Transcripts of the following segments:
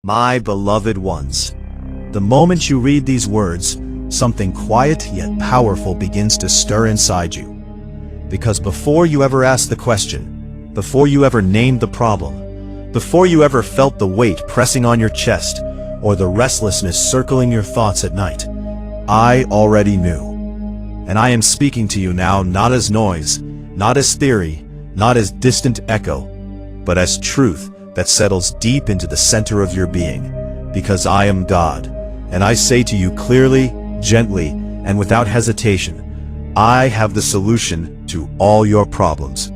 My beloved ones, the moment you read these words, something quiet yet powerful begins to stir inside you. Because before you ever asked the question, before you ever named the problem, before you ever felt the weight pressing on your chest or the restlessness circling your thoughts at night, I already knew. And I am speaking to you now not as noise, not as theory, not as distant echo, but as truth that settles deep into the center of your being. Because I am God, and I say to you clearly, gently, and without hesitation, I have the solution to all your problems.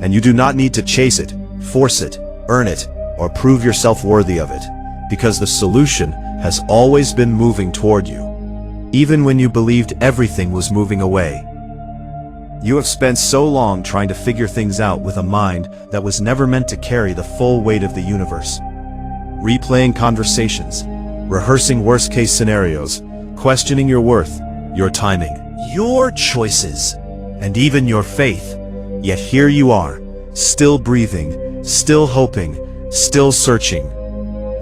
And you do not need to chase it, force it, earn it, or prove yourself worthy of it, because the solution has always been moving toward you, even when you believed everything was moving away. You have spent so long trying to figure things out with a mind that was never meant to carry the full weight of the universe. Replaying conversations, rehearsing worst-case scenarios, questioning your worth, your timing, your choices, and even your faith. Yet here you are, still breathing, still hoping, still searching.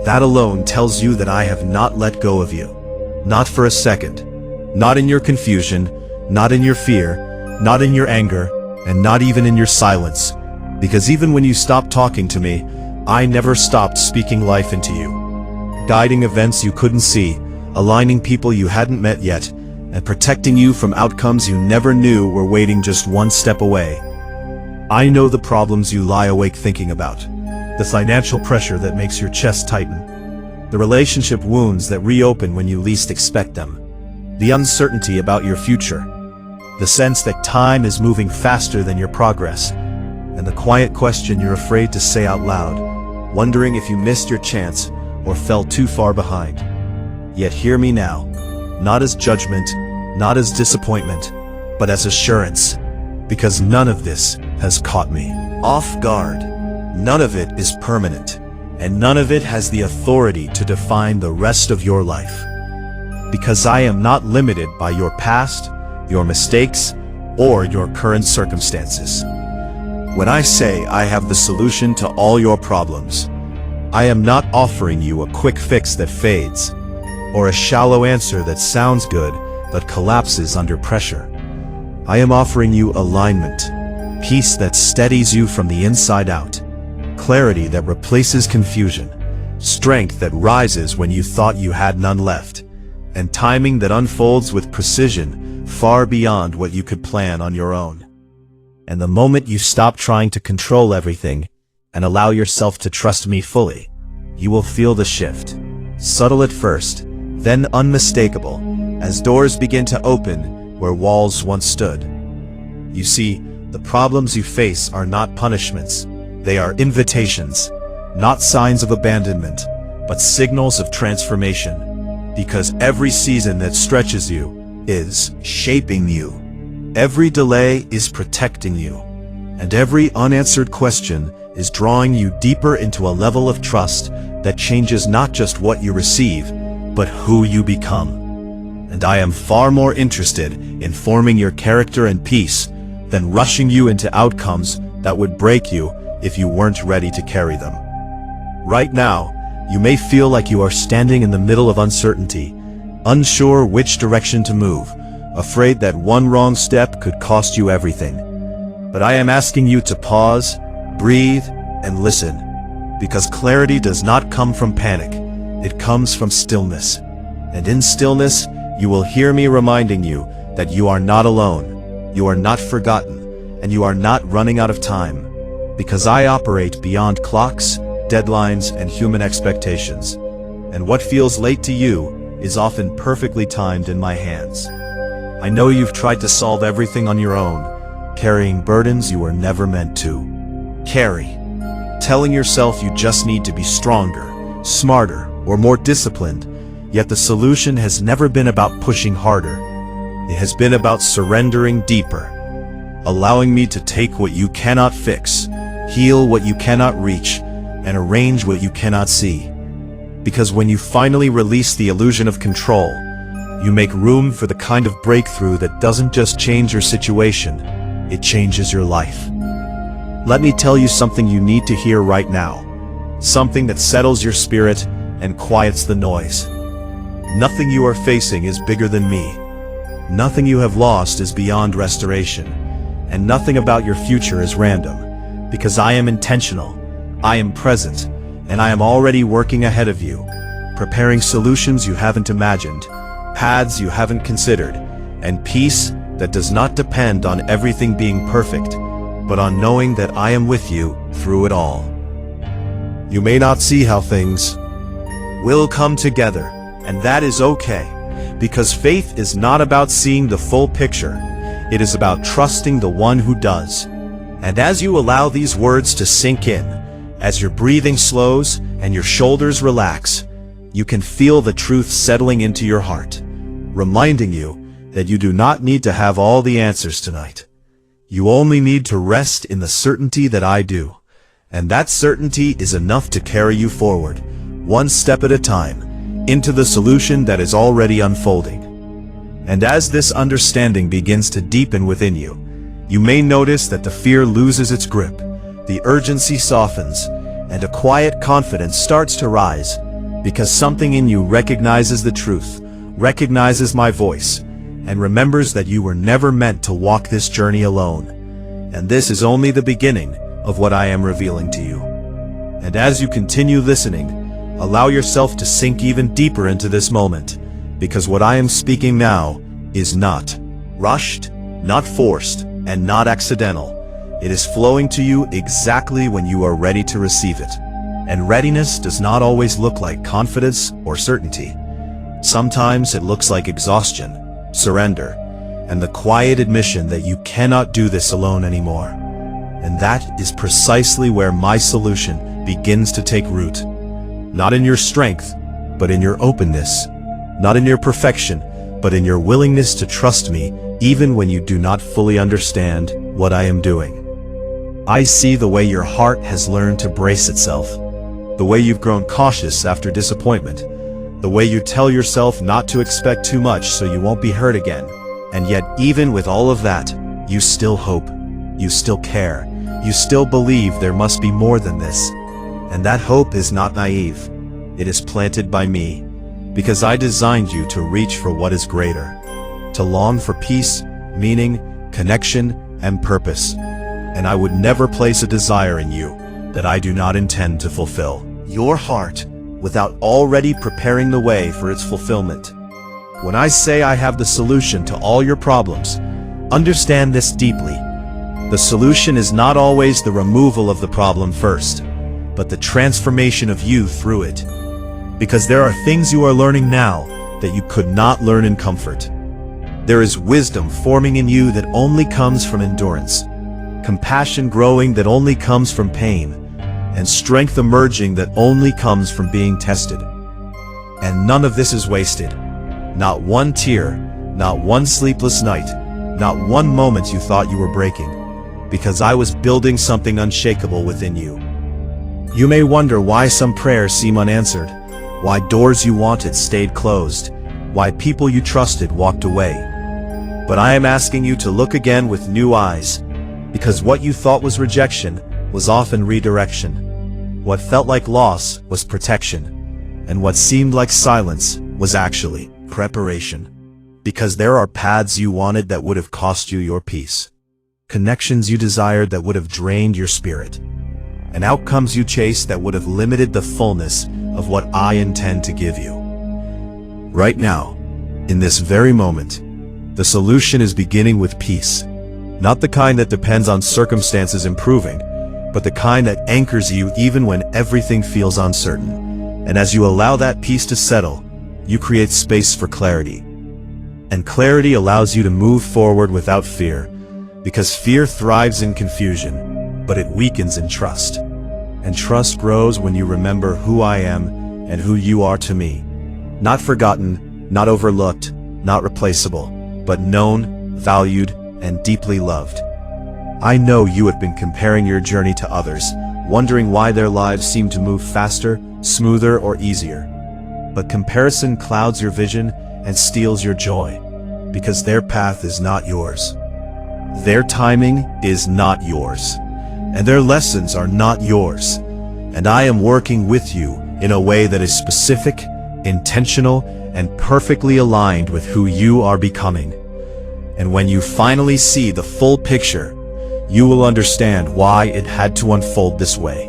That alone tells you that I have not let go of you. Not for a second. Not in your confusion, not in your fear, not in your anger, and not even in your silence. Because even when you stopped talking to me, I never stopped speaking life into you. Guiding events you couldn't see, aligning people you hadn't met yet, and protecting you from outcomes you never knew were waiting just one step away. I know the problems you lie awake thinking about. The financial pressure that makes your chest tighten. The relationship wounds that reopen when you least expect them. The uncertainty about your future. The sense that time is moving faster than your progress. And the quiet question you're afraid to say out loud, wondering if you missed your chance or fell too far behind. Yet hear me now, not as judgment, not as disappointment, but as assurance. Because none of this has caught me off guard. None of it is permanent, and none of it has the authority to define the rest of your life. Because I am not limited by your past, your mistakes, or your current circumstances. When I say I have the solution to all your problems, I am not offering you a quick fix that fades, or a shallow answer that sounds good but collapses under pressure. I am offering you alignment, peace that steadies you from the inside out, clarity that replaces confusion, strength that rises when you thought you had none left, and timing that unfolds with precision far beyond what you could plan on your own. And the moment you stop trying to control everything and allow yourself to trust me fully, you will feel the shift, subtle at first, then unmistakable, as doors begin to open where walls once stood. You see, the problems you face are not punishments. They are invitations, not signs of abandonment, but signals of transformation. Because every season that stretches you is shaping you. Every delay is protecting you. And every unanswered question is drawing you deeper into a level of trust that changes not just what you receive, but who you become. And I am far more interested in forming your character and peace than rushing you into outcomes that would break you if you weren't ready to carry them. Right now, you may feel like you are standing in the middle of uncertainty, unsure which direction to move, afraid that one wrong step could cost you everything. But I am asking you to pause, breathe, and listen, because clarity does not come from panic. It comes from stillness. And in stillness, you will hear me reminding you that you are not alone, you are not forgotten, and you are not running out of time. Because I operate beyond clocks, deadlines, and human expectations. And what feels late to you is often perfectly timed in my hands. I know you've tried to solve everything on your own, carrying burdens you were never meant to carry. Telling yourself you just need to be stronger, smarter, or more disciplined, yet the solution has never been about pushing harder. It has been about surrendering deeper, allowing me to take what you cannot fix, heal what you cannot reach, and arrange what you cannot see. Because when you finally release the illusion of control, you make room for the kind of breakthrough that doesn't just change your situation, it changes your life. Let me tell you something you need to hear right now. Something that settles your spirit and quiets the noise. Nothing you are facing is bigger than me. Nothing you have lost is beyond restoration, and nothing about your future is random, because I am intentional, I am present, and I am already working ahead of you, preparing solutions you haven't imagined, paths you haven't considered, and peace that does not depend on everything being perfect, but on knowing that I am with you through it all. You may not see how things will come together, and that is okay, because faith is not about seeing the full picture. It is about trusting the one who does. And as you allow these words to sink in, as your breathing slows and your shoulders relax, you can feel the truth settling into your heart, reminding you that you do not need to have all the answers tonight. You only need to rest in the certainty that I do, and that certainty is enough to carry you forward, one step at a time, into the solution that is already unfolding. And as this understanding begins to deepen within you, you may notice that the fear loses its grip, the urgency softens, and a quiet confidence starts to rise, because something in you recognizes the truth, recognizes my voice, and remembers that you were never meant to walk this journey alone. And this is only the beginning of what I am revealing to you. And as you continue listening, allow yourself to sink even deeper into this moment, because what I am speaking now is not rushed, not forced, and not accidental. It is flowing to you exactly when you are ready to receive it. And readiness does not always look like confidence or certainty. Sometimes it looks like exhaustion, surrender, and the quiet admission that you cannot do this alone anymore. And that is precisely where my solution begins to take root. Not in your strength, but in your openness. Not in your perfection, but in your willingness to trust me, even when you do not fully understand what I am doing. I see the way your heart has learned to brace itself, the way you've grown cautious after disappointment, the way you tell yourself not to expect too much so you won't be hurt again. And yet, even with all of that, you still hope, you still care, you still believe there must be more than this. And that hope is not naive. It is planted by me, because I designed you to reach for what is greater, to long for peace, meaning, connection, and purpose. And I would never place a desire in you that I do not intend to fulfill your heart without already preparing the way for its fulfillment. When I say I have the solution to all your problems, understand this deeply. The solution is not always the removal of the problem first, but the transformation of you through it. Because there are things you are learning now that you could not learn in comfort. There is wisdom forming in you that only comes from endurance, compassion growing that only comes from pain, and strength emerging that only comes from being tested. And none of this is wasted. Not one tear, not one sleepless night, not one moment you thought you were breaking, because I was building something unshakable within you. You may wonder why some prayers seem unanswered, why doors you wanted stayed closed, why people you trusted walked away. But I am asking you to look again with new eyes, because what you thought was rejection was often redirection. What felt like loss was protection, and what seemed like silence was actually preparation. Because there are paths you wanted that would have cost you your peace, connections you desired that would have drained your spirit, and outcomes you chased that would have limited the fullness of what I intend to give you. Right now, in this very moment, the solution is beginning with peace. Not the kind that depends on circumstances improving, but the kind that anchors you even when everything feels uncertain. And as you allow that peace to settle, you create space for clarity. And clarity allows you to move forward without fear, because fear thrives in confusion, but it weakens in trust. And trust grows when you remember who I am and who you are to me. Not forgotten, not overlooked, not replaceable, but known, valued, and deeply loved. I know you have been comparing your journey to others, wondering why their lives seem to move faster, smoother, or easier. But comparison clouds your vision and steals your joy, because their path is not yours. Their timing is not yours, and their lessons are not yours. And I am working with you in a way that is specific, intentional, and perfectly aligned with who you are becoming. And when you finally see the full picture, you will understand why it had to unfold this way.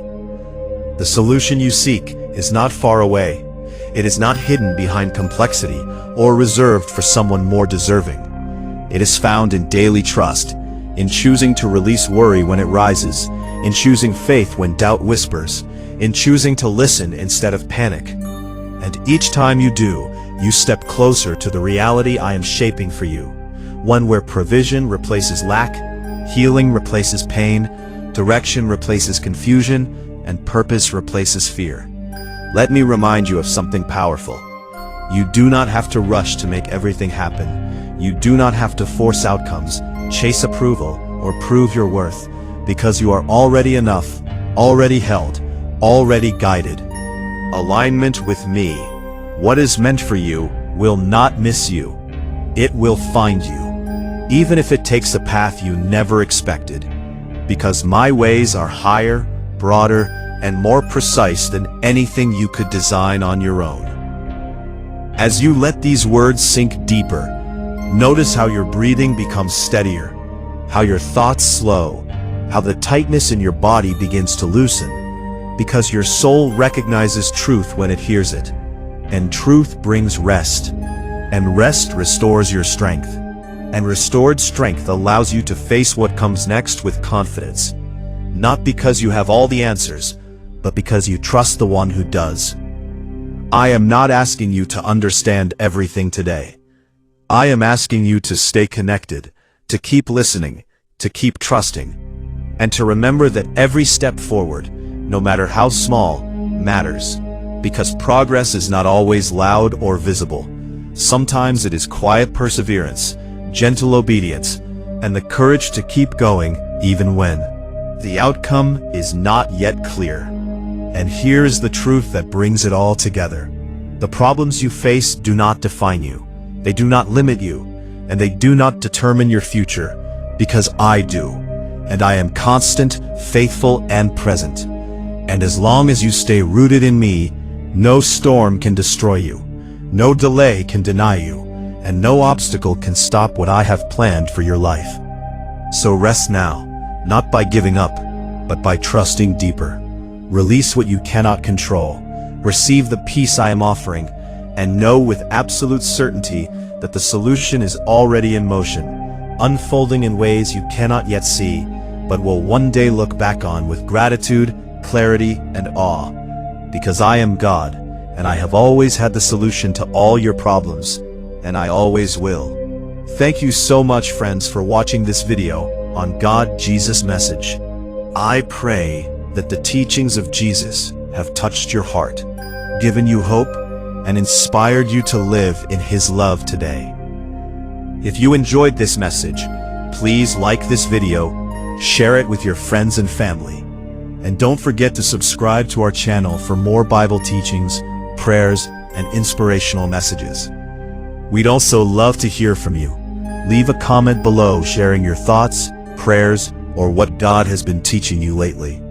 The solution you seek is not far away. It is not hidden behind complexity or reserved for someone more deserving. It is found in daily trust, in choosing to release worry when it rises, in choosing faith when doubt whispers, in choosing to listen instead of panic. And each time you do, you step closer to the reality I am shaping for you, one where provision replaces lack, healing replaces pain, direction replaces confusion, and purpose replaces fear. Let me remind you of something powerful. You do not have to rush to make everything happen. You do not have to force outcomes, chase approval, or prove your worth, because you are already enough, already held, already guided. Alignment with me. What is meant for you will not miss you. It will find you, even if it takes a path you never expected, because my ways are higher, broader, and more precise than anything you could design on your own. As you let these words sink deeper, notice how your breathing becomes steadier, how your thoughts slow, how the tightness in your body begins to loosen, because your soul recognizes truth when it hears it, and truth brings rest, and rest restores your strength, and restored strength allows you to face what comes next with confidence, not because you have all the answers, but because you trust the one who does. I am not asking you to understand everything today. I am asking you to stay connected, to keep listening, to keep trusting, and to remember that every step forward, no matter how small, matters, because progress is not always loud or visible. Sometimes it is quiet perseverance, gentle obedience, and the courage to keep going even when the outcome is not yet clear. And here's the truth that brings it all together. The problems you face do not define you. They do not limit you, and they do not determine your future, because I do. And I am constant, faithful, and present. And as long as you stay rooted in me, no storm can destroy you, no delay can deny you, and no obstacle can stop what I have planned for your life. So rest now, not by giving up, but by trusting deeper. Release what you cannot control, receive the peace I am offering, and know with absolute certainty that the solution is already in motion, unfolding in ways you cannot yet see, but will one day look back on with gratitude, clarity, and awe. Because I am God, and I have always had the solution to all your problems, and I always will. Thank you so much, friends, for watching this video on God Jesus Message. I pray that the teachings of Jesus have touched your heart, given you hope, and inspired you to live in His love today. If you enjoyed this message, please like this video, share it with your friends and family, and don't forget to subscribe to our channel for more Bible teachings, prayers, and inspirational messages. We'd also love to hear from you. Leave a comment below sharing your thoughts, prayers, or what God has been teaching you lately.